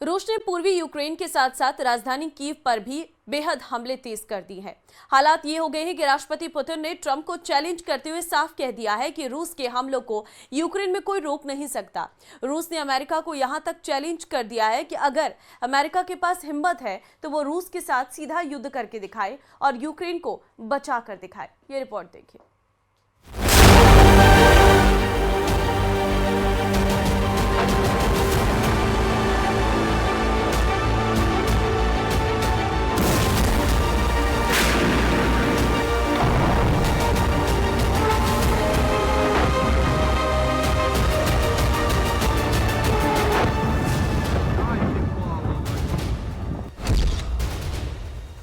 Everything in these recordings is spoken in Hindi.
रूस ने पूर्वी यूक्रेन के साथ साथ राजधानी कीव पर भी बेहद हमले तेज कर दिए हैं। हालात ये हो गए हैं कि राष्ट्रपति पुतिन ने ट्रंप को चैलेंज करते हुए साफ कह दिया है कि रूस के हमलों को यूक्रेन में कोई रोक नहीं सकता। रूस ने अमेरिका को यहां तक चैलेंज कर दिया है कि अगर अमेरिका के पास हिम्मत है तो वो रूस के साथ सीधा युद्ध करके दिखाए और यूक्रेन को बचा कर दिखाए। ये रिपोर्ट देखिए।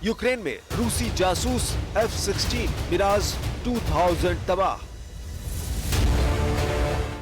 यूक्रेन में रूसी जासूस F-16 मिराज 2000 तबाह।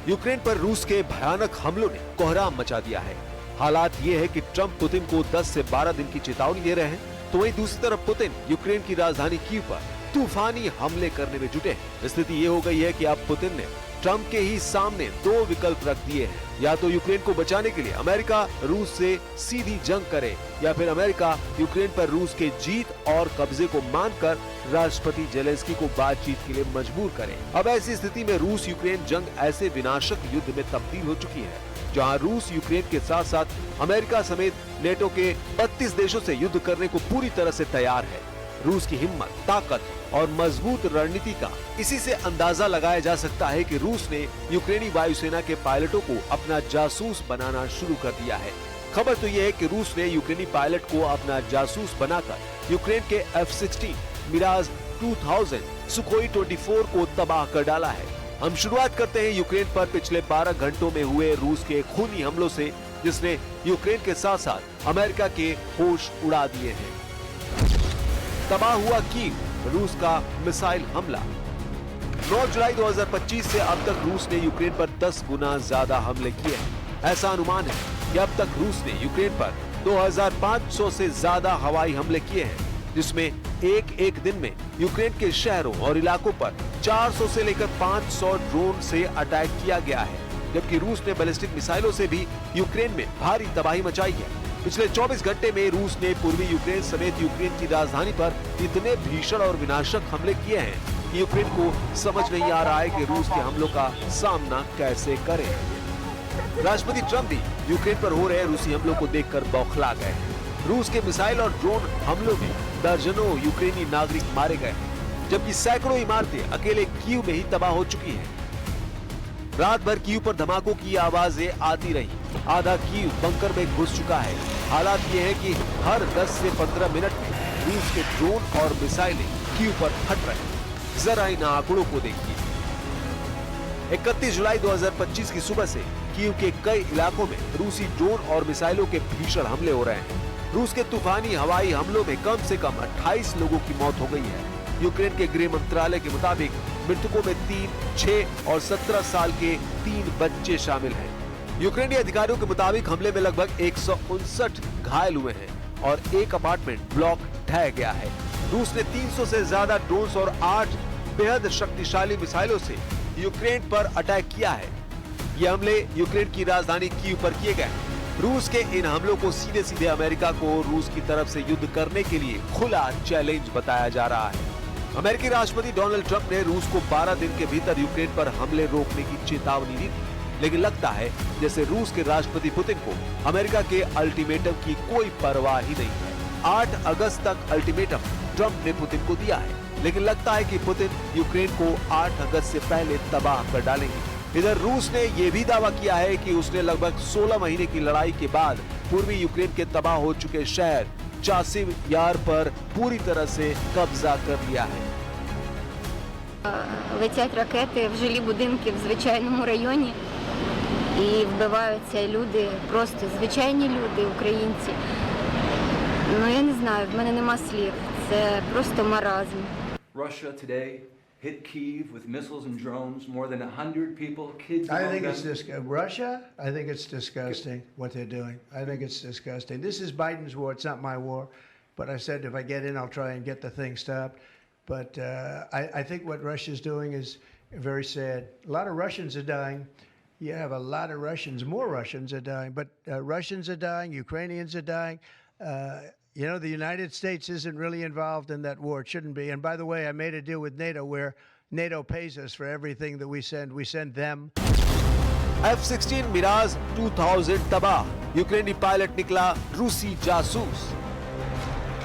यूक्रेन पर रूस के भयानक हमलों ने कोहराम मचा दिया है। हालात ये है कि ट्रंप पुतिन को 10 से 12 दिन की चेतावनी दे रहे हैं, तो वहीं दूसरी तरफ पुतिन यूक्रेन की राजधानी कीव पर तूफानी हमले करने में जुटे हैं। स्थिति ये हो गई है कि अब पुतिन ने ट्रंप के ही सामने दो विकल्प रख दिए हैं। या तो यूक्रेन को बचाने के लिए अमेरिका रूस से सीधी जंग करे, या फिर अमेरिका यूक्रेन पर रूस के जीत और कब्जे को मानकर राष्ट्रपति जेलेंस्की को बातचीत के लिए मजबूर करे। अब ऐसी स्थिति में रूस यूक्रेन जंग ऐसे विनाशक युद्ध में तब्दील हो चुकी है जहां रूस यूक्रेन के साथ साथ अमेरिका समेत नेटो के 32 देशों से युद्ध करने को पूरी तरह से तैयार है। रूस की हिम्मत, ताकत और मजबूत रणनीति का इसी से अंदाजा लगाया जा सकता है कि रूस ने यूक्रेनी वायुसेना के पायलटों को अपना जासूस बनाना शुरू कर दिया है। खबर तो यह है कि रूस ने यूक्रेनी पायलट को अपना जासूस बनाकर यूक्रेन के F-16 मिराज 2000 सुखोई 24 को तबाह कर डाला है। हम शुरुआत करते हैं यूक्रेन पर पिछले 12 घंटों में हुए रूस के खूनी हमलों से, जिसने यूक्रेन के साथ साथ अमेरिका के होश उड़ा दिए हैं। तबाह हुआ कीव, रूस का मिसाइल हमला। 9 जुलाई 2025 से अब तक रूस ने यूक्रेन पर 10 गुना ज्यादा हमले किए हैं। ऐसा अनुमान है कि अब तक रूस ने यूक्रेन पर 2500 से ज्यादा हवाई हमले किए हैं, जिसमें एक दिन में यूक्रेन के शहरों और इलाकों पर 400 से लेकर 500 ड्रोन से अटैक किया गया है। जबकि रूस ने बैलिस्टिक मिसाइलों से भी यूक्रेन में भारी तबाही मचाई है। पिछले 24 घंटे में रूस ने पूर्वी यूक्रेन समेत यूक्रेन की राजधानी पर इतने भीषण और विनाशक हमले किए हैं कि यूक्रेन को समझ नहीं आ रहा है कि रूस के हमलों का सामना कैसे करें। राष्ट्रपति ट्रंप भी यूक्रेन पर हो रहे रूसी हमलों को देखकर बौखला गए हैं। रूस के मिसाइल और ड्रोन हमलों में दर्जनों यूक्रेनी नागरिक मारे गए हैं, जबकि सैकड़ों इमारतें अकेले कीव में ही तबाह हो चुकी हैं। रात भर कीव पर धमाकों की आवाजें आती रही। आधा कीव बंकर में घुस चुका है। हालात ये है कि हर 10 से 15 मिनट में रूस के ड्रोन और मिसाइलें कीव पर फट रहे हैं। जरा इन आंकड़ों को देखिए। 31 जुलाई 2025 की सुबह से कीव के कई इलाकों में रूसी ड्रोन और मिसाइलों के भीषण हमले हो रहे हैं। रूस के तूफानी हवाई हमलों में कम से कम 28 लोगों की मौत हो गई है। यूक्रेन के गृह मंत्रालय के मुताबिक मृतकों में 3, 6 और 17 साल के 3 बच्चे शामिल हैं। यूक्रेनी अधिकारियों के मुताबिक हमले में लगभग 159 घायल हुए हैं और एक अपार्टमेंट ब्लॉक ढह गया है। रूस ने 300 से ज्यादा ड्रोन और 8 बेहद शक्तिशाली मिसाइलों से यूक्रेन पर अटैक किया है। ये हमले यूक्रेन की राजधानी कीव पर किए गए हैं। रूस के इन हमलों को सीधे सीधे अमेरिका को रूस की तरफ से युद्ध करने के लिए खुला चैलेंज बताया जा रहा है। अमेरिकी राष्ट्रपति डोनाल्ड ट्रंप ने रूस को 12 दिन के भीतर यूक्रेन पर हमले रोकने की चेतावनी दी थी, लेकिन लगता है जैसे रूस के राष्ट्रपति पुतिन को अमेरिका के अल्टीमेटम की कोई परवाह ही नहीं है। 8 अगस्त तक अल्टीमेटम ट्रंप ने पुतिन को दिया है, लेकिन लगता है कि पुतिन यूक्रेन को 8 अगस्त से पहले तबाह कर डालेंगे। इधर रूस ने यह भी दावा किया है कि उसने लगभग 16 महीने की लड़ाई के बाद पूर्वी यूक्रेन के तबाह हो चुके शहर चासिव यार पर पूरी तरह से कब्जा कर लिया है। Летять ракети в жилі будинки в звичайному районі і вбиваються люди, просто звичайні люди, українці. Ну я не знаю, в мене нема слів. Це просто маразм. Russia today hit Kyiv with missiles and drones, more than 100 people, kids. I think it's Russia. I think it's disgusting what they're doing. I think it's disgusting. This is Biden's war. It's not my war. But I said if I get in, I'll try and get the thing stopped. But I think what Russia's doing is very sad. A lot of Russians are dying. you have a lot of Russians, more Russians are dying, but Russians are dying, Ukrainians are dying. You know, the United States isn't really involved in that war. It shouldn't be. And by the way, I made a deal with NATO where NATO pays us for everything that we send. We send them. F-16 Miraj 2000 तबाह, यूक्रेनी पायलट निकला रूसी जासूस।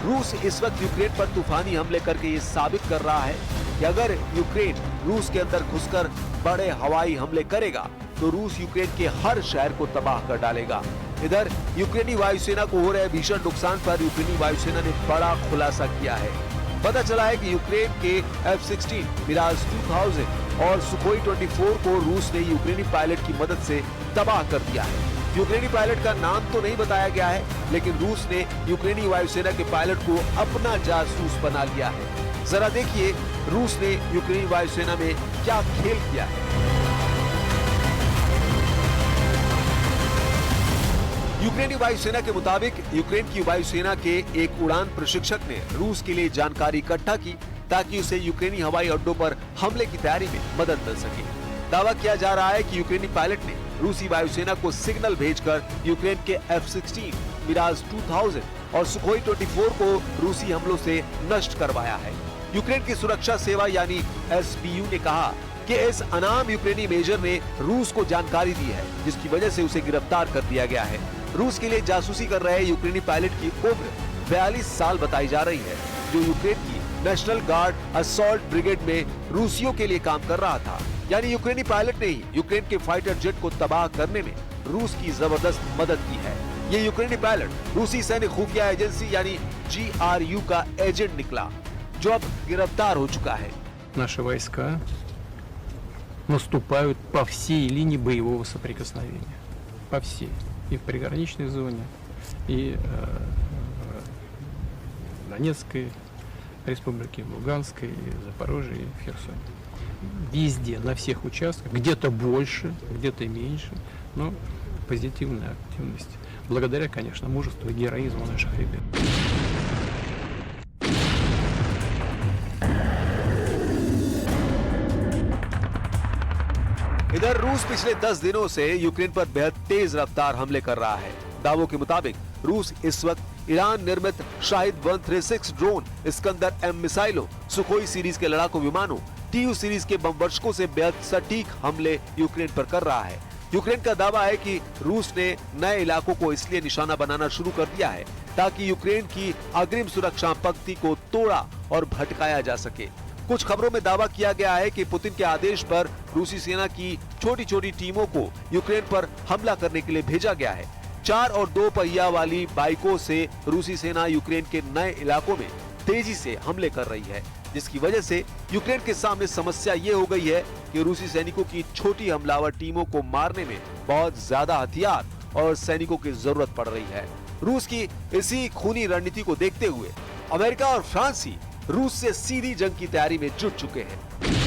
रूस इस वक्त यूक्रेन पर तूफानी हमले करके ये साबित कर रहा है कि अगर यूक्रेन रूस के अंदर घुसकर बड़े हवाई हमले करेगा तो रूस यूक्रेन के हर शहर को तबाह कर डालेगा। इधर यूक्रेनी वायुसेना को हो रहे भीषण नुकसान पर यूक्रेनी वायुसेना ने बड़ा खुलासा किया है। पता चला है कि यूक्रेन के F-16 मिराज 2000 और सुखोई 24 को रूस ने यूक्रेनी पायलट की मदद से तबाह कर दिया है। यूक्रेनी पायलट का नाम तो नहीं बताया गया है, लेकिन रूस ने यूक्रेनी वायुसेना के पायलट को अपना जासूस बना लिया है। जरा देखिए रूस ने यूक्रेनी वायुसेना में क्या खेल किया है। यूक्रेनी वायुसेना के मुताबिक यूक्रेन की वायुसेना के एक उड़ान प्रशिक्षक ने रूस के लिए जानकारी इकट्ठा की ताकि उसे यूक्रेनी हवाई अड्डों पर हमले की तैयारी में मदद मिल सके। दावा किया जा रहा है कि यूक्रेनी पायलट ने रूसी वायुसेना को सिग्नल भेजकर यूक्रेन के F-16 मिराज 2000 और सुखोई 24 को रूसी हमलों से नष्ट करवाया है। यूक्रेन की सुरक्षा सेवा यानी SBU ने कहा कि इस अनाम यूक्रेनी मेजर ने रूस को जानकारी दी है, जिसकी वजह से उसे गिरफ्तार कर दिया गया है। रूस के लिए जासूसी कर रहे यूक्रेनी पायलट की उम्र 42 साल बताई जा रही है, जो यूक्रेन की नेशनल गार्ड असॉल्ट ब्रिगेड में रूसियों के लिए काम कर रहा था। यानी यूक्रेनी पायलट ने ही यूक्रेन के फाइटर जेट को तबाह करने में रूस की जबरदस्त मदद की है। ये यूक्रेनी पायलट रूसी सैन्य खुफिया एजेंसी यानी GRU का एजेंट निकला, जो अब गिरफ्तार हो चुका है। Наши войска наступают по всей линии боевого соприкосновения. По всей. И в приграничной зоне, и в Донецкой республике, в Луганской, Запорожье и в Херсоне. Везде, на всех участках, где-то больше, где-то меньше, но позитивная активность. Благодаря, конечно, мужеству и героизму наших ребят. इधर रूस पिछले 10 दिनों से यूक्रेन पर बेहद तेज रफ्तार हमले कर रहा है। दावों के मुताबिक रूस इस वक्त ईरान निर्मित शाहिद 136 ड्रोन, इस्कंदर M मिसाइलों, सुखोई सीरीज के लड़ाकू विमानों, TU सीरीज के बम वर्षकों से बेहद सटीक हमले यूक्रेन पर कर रहा है। यूक्रेन का दावा है कि रूस ने नए इलाकों को इसलिए निशाना बनाना शुरू कर दिया है ताकि यूक्रेन की अग्रिम सुरक्षा पंक्ति को तोड़ा और भटकाया जा सके। कुछ खबरों में दावा किया गया है कि पुतिन के आदेश पर रूसी सेना की छोटी छोटी टीमों को यूक्रेन पर हमला करने के लिए भेजा गया है। 4 और 2 पहिया वाली बाइकों से रूसी सेना यूक्रेन के नए इलाकों में तेजी से हमले कर रही है, जिसकी वजह से यूक्रेन के सामने समस्या ये हो गई है कि रूसी सैनिकों की छोटी हमलावर टीमों को मारने में बहुत ज्यादा हथियार और सैनिकों की जरूरत पड़ रही है। रूस की इसी खूनी रणनीति को देखते हुए अमेरिका और फ्रांस ही रूस से सीधी जंग की तैयारी में जुट चुके हैं।